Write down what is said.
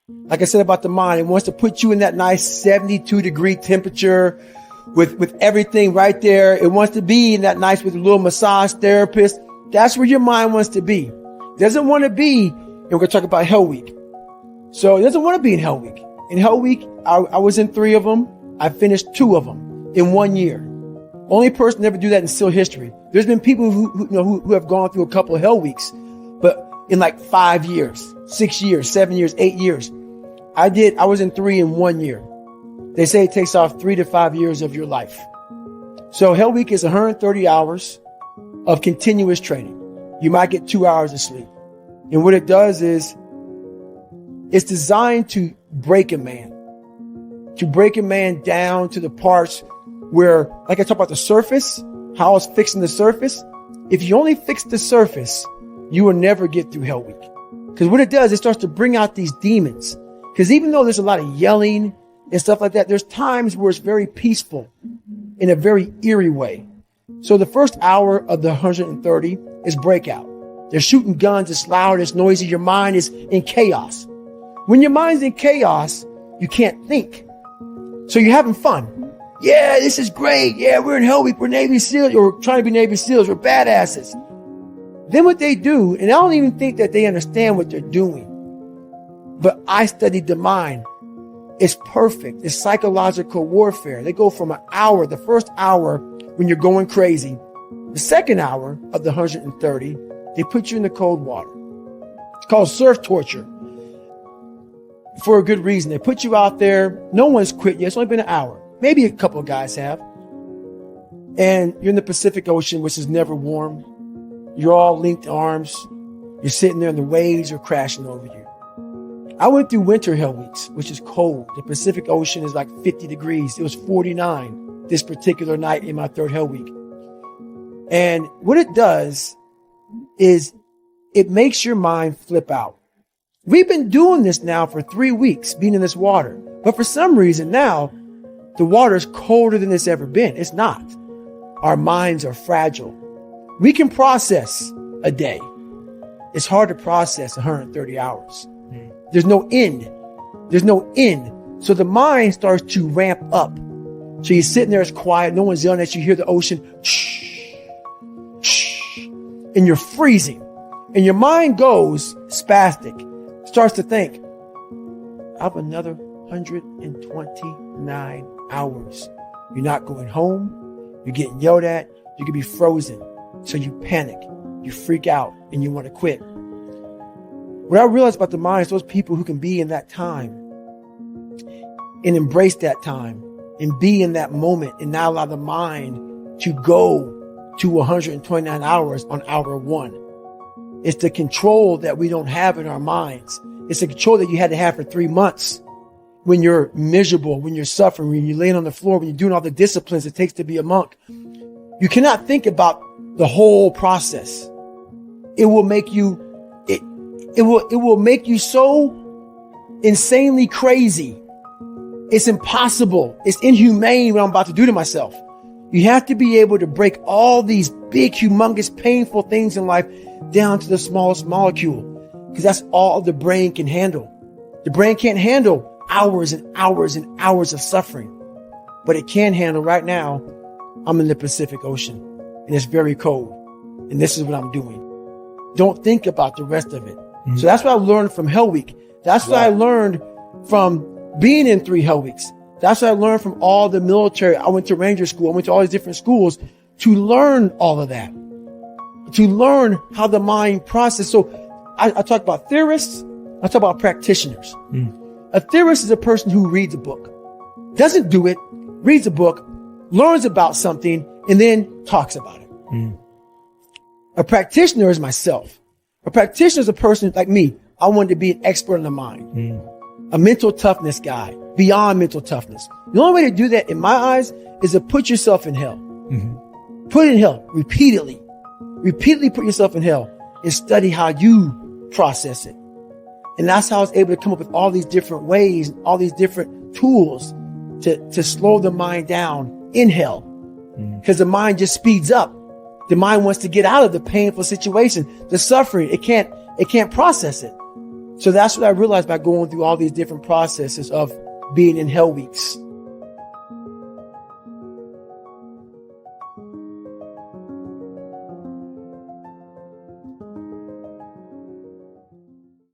Like I said about the mind, it wants to put you in that nice 72-degree temperature with everything right there. It wants to be in that nice with a little massage therapist. That's where your mind wants to be. It doesn't want to be, and we're going to talk about Hell Week. So it doesn't want to be in Hell Week. In Hell Week, I was in 3 of them. I finished 2 of them in 1 year. Only person to ever do that in SEAL history. There's been people who have gone through a couple of Hell Weeks, but in like 5 years, 6 years, 7 years, 8 years. I was in 3 in 1 year. They say it takes off 3 to 5 years of your life. So Hell Week is 130 hours of continuous training. You might get 2 hours of sleep. And what it does is it's designed to break a man down to the parts where, like I talked about the surface, how I was fixing the surface. If you only fix the surface, you will never get through Hell Week. Because what it does, it starts to bring out these demons. Because even though there's a lot of yelling and stuff like that, there's times where it's very peaceful in a very eerie way. So the first hour of the 130 is breakout. They're shooting guns. It's loud. It's noisy. Your mind is in chaos. When your mind's in chaos, you can't think. So you're having fun. Yeah, this is great. Yeah, we're in Hell Week. We're Navy SEALs. Or trying to be Navy SEALs. We're badasses. Then what they do, and I don't even think that they understand what they're doing, but I studied the mind. It's perfect. It's psychological warfare. They go from an hour, the first hour when you're going crazy. The second hour of the 130, they put you in the cold water. It's called surf torture. For a good reason. They put you out there. No one's quit yet. It's only been an hour. Maybe a couple of guys have. And you're in the Pacific Ocean, which is never warm. You're all linked arms. You're sitting there and the waves are crashing over you. I went through winter Hell Weeks, which is cold. The Pacific Ocean is like 50 degrees. It was 49 this particular night in my 3rd Hell Week. And what it does is it makes your mind flip out. We've been doing this now for 3 weeks, being in this water. But for some reason now, the water is colder than it's ever been. It's not. Our minds are fragile. We can process a day. It's hard to process 130 hours. There's no end. There's no end. So the mind starts to ramp up. So you're sitting there, it's quiet. No one's yelling at you. You hear the ocean. Shh, shh, and you're freezing. And your mind goes spastic. Starts to think, I have another 129 hours. You're not going home. You're getting yelled at. You could be frozen. So you panic. You freak out and you want to quit. What I realized about the mind is those people who can be in that time and embrace that time and be in that moment and not allow the mind to go to 129 hours on hour 1. It's the control that we don't have in our minds. It's the control that you had to have for 3 months when you're miserable, when you're suffering, when you're laying on the floor, when you're doing all the disciplines it takes to be a monk. You cannot think about the whole process. It will make you, it will make you so insanely crazy. It's impossible. It's inhumane what I'm about to do to myself. You have to be able to break all these big, humongous, painful things in life down to the smallest molecule, because that's all the brain can handle. The brain can't handle hours and hours and hours of suffering, but it can handle right now. I'm in the Pacific Ocean and it's very cold and this is what I'm doing. Don't think about the rest of it. Mm-hmm. So that's what I learned from Hell Week. That's what I learned from being in 3 Hell Weeks. That's what I learned from all the military. I went to Ranger School. I went to all these different schools to learn all of that, to learn how the mind processes. So I talk about theorists. I talk about practitioners. A theorist is a person who reads a book, doesn't do it, reads a book, learns about something, and then talks about it. A practitioner is myself. A practitioner is a person like me. I wanted to be an expert in the mind, a mental toughness guy, beyond mental toughness. The only way to do that in my eyes is to put yourself in hell. Put it in hell repeatedly put yourself in hell and study how you process it. And that's how I was able to come up with all these different ways, all these different tools to slow the mind down in hell. Because the mind just speeds up. The mind wants to get out of the painful situation, the suffering. It can't process it. So that's what I realized by going through all these different processes of being in hell weeks.